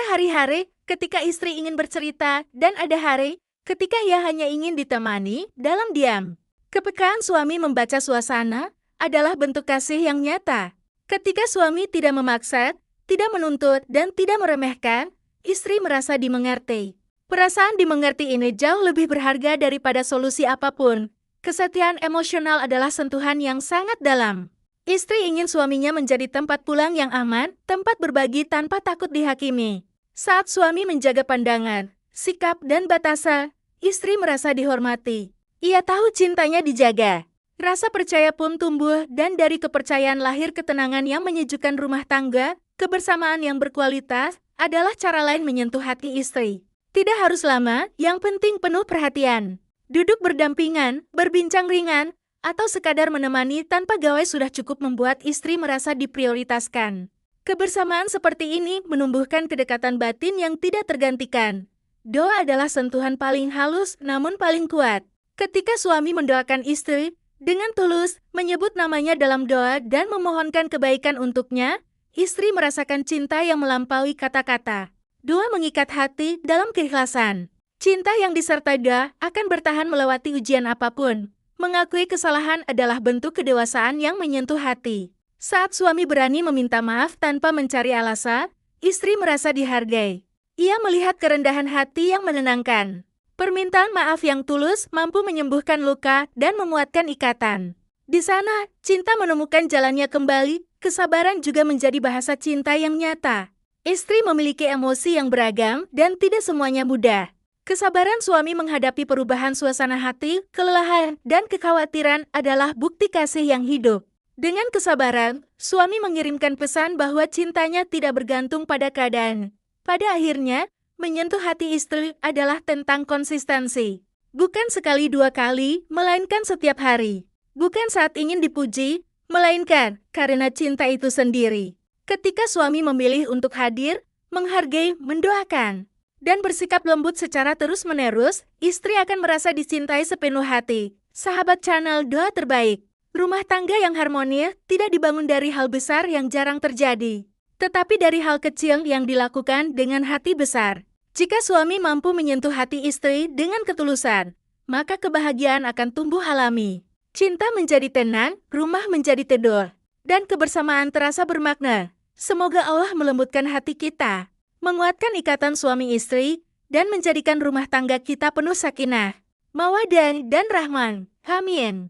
hari-hari ketika istri ingin bercerita, dan ada hari ketika ia hanya ingin ditemani dalam diam. Kepekaan suami membaca suasana adalah bentuk kasih yang nyata. Ketika suami tidak memaksa, tidak menuntut, dan tidak meremehkan, istri merasa dimengerti. Perasaan dimengerti ini jauh lebih berharga daripada solusi apapun. Kesetiaan emosional adalah sentuhan yang sangat dalam. Istri ingin suaminya menjadi tempat pulang yang aman, tempat berbagi tanpa takut dihakimi. Saat suami menjaga pandangan, sikap, dan batasan, istri merasa dihormati. Ia tahu cintanya dijaga. Rasa percaya pun tumbuh, dan dari kepercayaan lahir ketenangan yang menyejukkan rumah tangga. Kebersamaan yang berkualitas adalah cara lain menyentuh hati istri. Tidak harus lama, yang penting penuh perhatian. Duduk berdampingan, berbincang ringan, atau sekadar menemani tanpa gawai sudah cukup membuat istri merasa diprioritaskan. Kebersamaan seperti ini menumbuhkan kedekatan batin yang tidak tergantikan. Doa adalah sentuhan paling halus namun paling kuat. Ketika suami mendoakan istri, dengan tulus menyebut namanya dalam doa dan memohonkan kebaikan untuknya, istri merasakan cinta yang melampaui kata-kata. Doa mengikat hati dalam keikhlasan. Cinta yang disertai doa akan bertahan melewati ujian apapun. Mengakui kesalahan adalah bentuk kedewasaan yang menyentuh hati. Saat suami berani meminta maaf tanpa mencari alasan, istri merasa dihargai. Ia melihat kerendahan hati yang menenangkan. Permintaan maaf yang tulus mampu menyembuhkan luka dan menguatkan ikatan. Di sana, cinta menemukan jalannya kembali, kesabaran juga menjadi bahasa cinta yang nyata. Istri memiliki emosi yang beragam dan tidak semuanya mudah. Kesabaran suami menghadapi perubahan suasana hati, kelelahan, dan kekhawatiran adalah bukti kasih yang hidup. Dengan kesabaran, suami mengirimkan pesan bahwa cintanya tidak bergantung pada keadaan. Pada akhirnya, menyentuh hati istri adalah tentang konsistensi. Bukan sekali dua kali, melainkan setiap hari. Bukan saat ingin dipuji, melainkan karena cinta itu sendiri. Ketika suami memilih untuk hadir, menghargai, mendoakan, dan bersikap lembut secara terus-menerus, istri akan merasa dicintai sepenuh hati. Sahabat channel Doa Terbaik. Rumah tangga yang harmonis tidak dibangun dari hal besar yang jarang terjadi, tetapi dari hal kecil yang dilakukan dengan hati besar. Jika suami mampu menyentuh hati istri dengan ketulusan, maka kebahagiaan akan tumbuh alami. Cinta menjadi tenang, rumah menjadi teduh, dan kebersamaan terasa bermakna. Semoga Allah melembutkan hati kita, menguatkan ikatan suami istri, dan menjadikan rumah tangga kita penuh sakinah, mawaddah, dan rahman. Amin.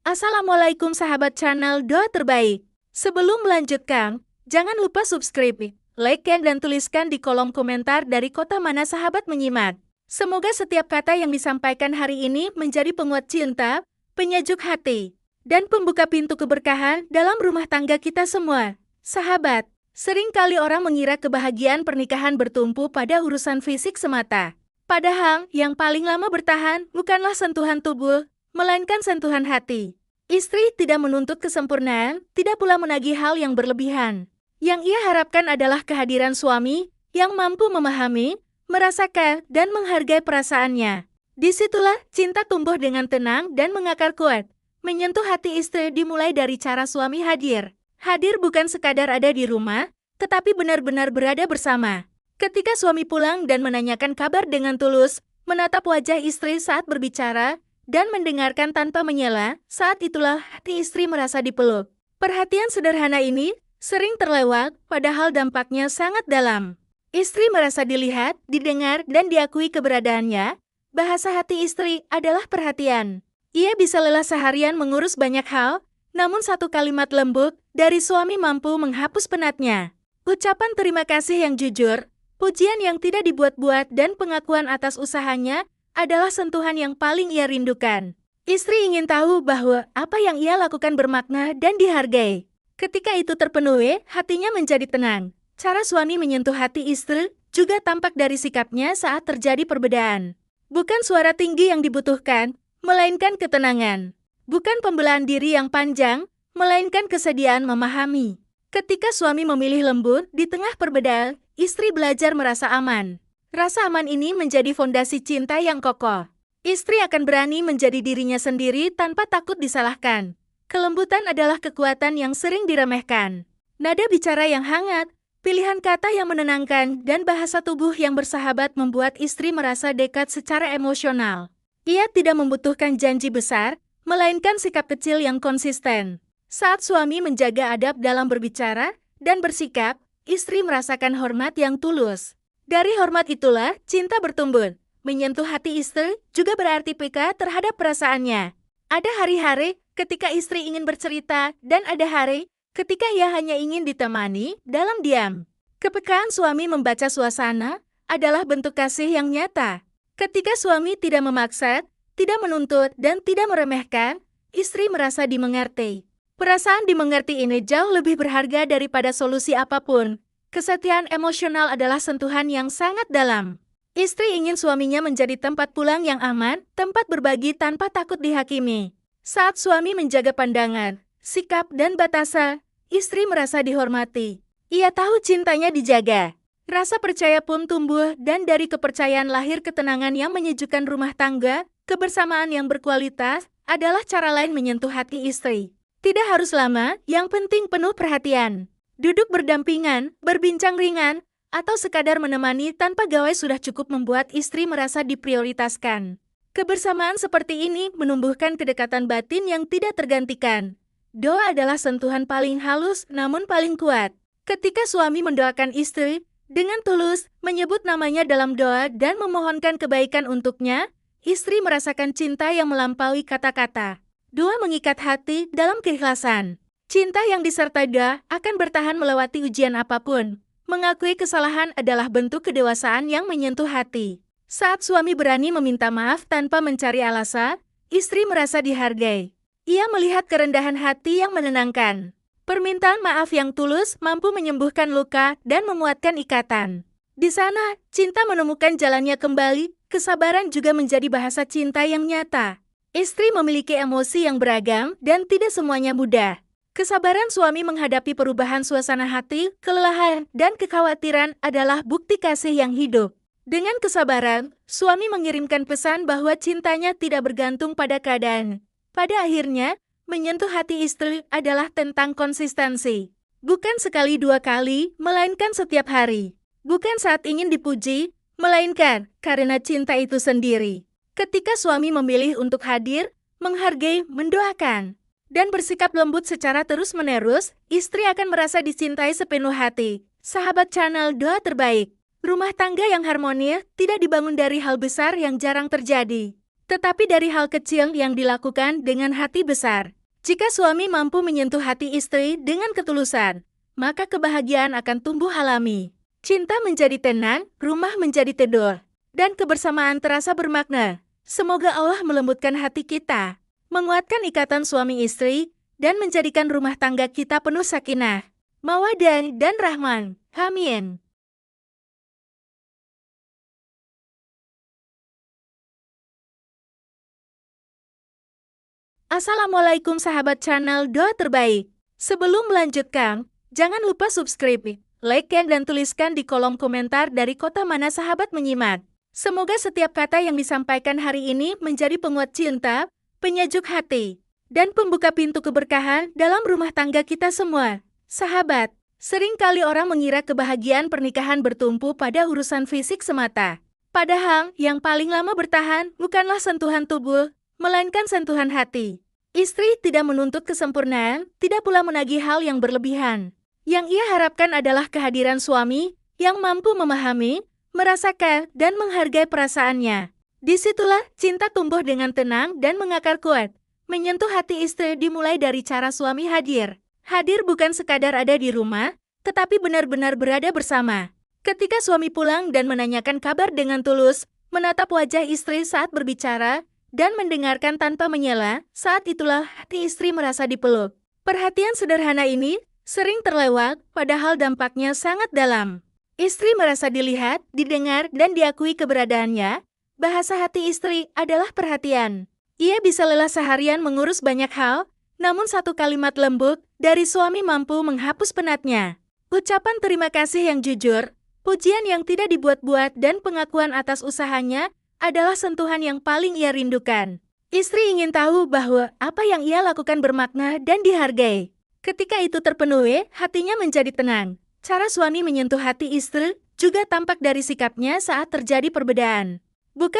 Assalamualaikum sahabat channel Doa Terbaik. Sebelum melanjutkan, jangan lupa subscribe, like, dan tuliskan di kolom komentar dari kota mana sahabat menyimak. Semoga setiap kata yang disampaikan hari ini menjadi penguat cinta, penyejuk hati, dan pembuka pintu keberkahan dalam rumah tangga kita semua. Sahabat, seringkali orang mengira kebahagiaan pernikahan bertumpu pada urusan fisik semata. Padahal, yang paling lama bertahan bukanlah sentuhan tubuh, melainkan sentuhan hati. Istri tidak menuntut kesempurnaan, tidak pula menagih hal yang berlebihan. Yang ia harapkan adalah kehadiran suami yang mampu memahami, merasakan, dan menghargai perasaannya. Disitulah cinta tumbuh dengan tenang dan mengakar kuat. Menyentuh hati istri dimulai dari cara suami hadir. Hadir bukan sekadar ada di rumah, tetapi benar-benar berada bersama. Ketika suami pulang dan menanyakan kabar dengan tulus, menatap wajah istri saat berbicara, dan mendengarkan tanpa menyela, saat itulah hati istri merasa dipeluk. Perhatian sederhana ini sering terlewat, padahal dampaknya sangat dalam. Istri merasa dilihat, didengar, dan diakui keberadaannya. Bahasa hati istri adalah perhatian. Ia bisa lelah seharian mengurus banyak hal, namun satu kalimat lembut dari suami mampu menghapus penatnya. Ucapan terima kasih yang jujur, pujian yang tidak dibuat-buat, dan pengakuan atas usahanya adalah sentuhan yang paling ia rindukan. Istri ingin tahu bahwa apa yang ia lakukan bermakna dan dihargai. Ketika itu terpenuhi, hatinya menjadi tenang. Cara suami menyentuh hati istri juga tampak dari sikapnya saat terjadi perbedaan. Bukan suara tinggi yang dibutuhkan, melainkan ketenangan. Bukan pembelaan diri yang panjang, melainkan kesediaan memahami. Ketika suami memilih lembut di tengah perbedaan, istri belajar merasa aman. Rasa aman ini menjadi fondasi cinta yang kokoh. Istri akan berani menjadi dirinya sendiri tanpa takut disalahkan. Kelembutan adalah kekuatan yang sering diremehkan. Nada bicara yang hangat, pilihan kata yang menenangkan, dan bahasa tubuh yang bersahabat membuat istri merasa dekat secara emosional. Ia tidak membutuhkan janji besar, melainkan sikap kecil yang konsisten. Saat suami menjaga adab dalam berbicara dan bersikap, istri merasakan hormat yang tulus. Dari hormat itulah cinta bertumbuh. Menyentuh hati istri juga berarti peka terhadap perasaannya. Ada hari-hari ketika istri ingin bercerita, dan ada hari ketika ia hanya ingin ditemani dalam diam. Kepekaan suami membaca suasana adalah bentuk kasih yang nyata. Ketika suami tidak memaksa, tidak menuntut, dan tidak meremehkan, istri merasa dimengerti. Perasaan dimengerti ini jauh lebih berharga daripada solusi apapun. Kesetiaan emosional adalah sentuhan yang sangat dalam. Istri ingin suaminya menjadi tempat pulang yang aman, tempat berbagi tanpa takut dihakimi. Saat suami menjaga pandangan, sikap, dan batasan, istri merasa dihormati. Ia tahu cintanya dijaga. Rasa percaya pun tumbuh, dan dari kepercayaan lahir ketenangan yang menyejukkan rumah tangga. Kebersamaan yang berkualitas adalah cara lain menyentuh hati istri. Tidak harus lama, yang penting penuh perhatian. Duduk berdampingan, berbincang ringan, atau sekadar menemani tanpa gawai sudah cukup membuat istri merasa diprioritaskan. Kebersamaan seperti ini menumbuhkan kedekatan batin yang tidak tergantikan. Doa adalah sentuhan paling halus namun paling kuat. Ketika suami mendoakan istri, dengan tulus menyebut namanya dalam doa dan memohonkan kebaikan untuknya, istri merasakan cinta yang melampaui kata-kata. Doa mengikat hati dalam keikhlasan. Cinta yang disertai doa akan bertahan melewati ujian apapun. Mengakui kesalahan adalah bentuk kedewasaan yang menyentuh hati. Saat suami berani meminta maaf tanpa mencari alasan, istri merasa dihargai. Ia melihat kerendahan hati yang menenangkan. Permintaan maaf yang tulus mampu menyembuhkan luka dan menguatkan ikatan. Di sana, cinta menemukan jalannya kembali, kesabaran juga menjadi bahasa cinta yang nyata. Istri memiliki emosi yang beragam dan tidak semuanya mudah. Kesabaran suami menghadapi perubahan suasana hati, kelelahan, dan kekhawatiran adalah bukti kasih yang hidup. Dengan kesabaran, suami mengirimkan pesan bahwa cintanya tidak bergantung pada keadaan. Pada akhirnya, menyentuh hati istri adalah tentang konsistensi. Bukan sekali dua kali, melainkan setiap hari. Bukan saat ingin dipuji, melainkan karena cinta itu sendiri. Ketika suami memilih untuk hadir, menghargai, mendoakan, dan bersikap lembut secara terus-menerus, istri akan merasa dicintai sepenuh hati. Sahabat channel Doa Terbaik. Rumah tangga yang harmonis tidak dibangun dari hal besar yang jarang terjadi, tetapi dari hal kecil yang dilakukan dengan hati besar. Jika suami mampu menyentuh hati istri dengan ketulusan, maka kebahagiaan akan tumbuh alami. Cinta menjadi tenang, rumah menjadi teduh, dan kebersamaan terasa bermakna. Semoga Allah melembutkan hati kita, menguatkan ikatan suami istri, dan menjadikan rumah tangga kita penuh sakinah, mawaddah, dan rahman. Amin. Assalamualaikum sahabat channel Doa Terbaik. Sebelum melanjutkan, jangan lupa subscribe, like, dan tuliskan di kolom komentar dari kota mana sahabat menyimak. Semoga setiap kata yang disampaikan hari ini menjadi penguat cinta, penyejuk hati, dan pembuka pintu keberkahan dalam rumah tangga kita semua. Sahabat, seringkali orang mengira kebahagiaan pernikahan bertumpu pada urusan fisik semata. Padahal, yang paling lama bertahan bukanlah sentuhan tubuh, melainkan sentuhan hati. Istri tidak menuntut kesempurnaan, tidak pula menagih hal yang berlebihan. Yang ia harapkan adalah kehadiran suami yang mampu memahami, merasakan, dan menghargai perasaannya. Disitulah cinta tumbuh dengan tenang dan mengakar kuat. Menyentuh hati istri dimulai dari cara suami hadir. Hadir bukan sekadar ada di rumah, tetapi benar-benar berada bersama. Ketika suami pulang dan menanyakan kabar dengan tulus, menatap wajah istri saat berbicara, dan mendengarkan tanpa menyela, saat itulah hati istri merasa dipeluk. Perhatian sederhana ini sering terlewat, padahal dampaknya sangat dalam. Istri merasa dilihat, didengar, dan diakui keberadaannya. Bahasa hati istri adalah perhatian. Ia bisa lelah seharian mengurus banyak hal, namun satu kalimat lembut dari suami mampu menghapus penatnya. Ucapan terima kasih yang jujur, pujian yang tidak dibuat-buat, dan pengakuan atas usahanya adalah sentuhan yang paling ia rindukan. Istri ingin tahu bahwa apa yang ia lakukan bermakna dan dihargai. Ketika itu terpenuhi, hatinya menjadi tenang. Cara suami menyentuh hati istri juga tampak dari sikapnya saat terjadi perbedaan. Bukan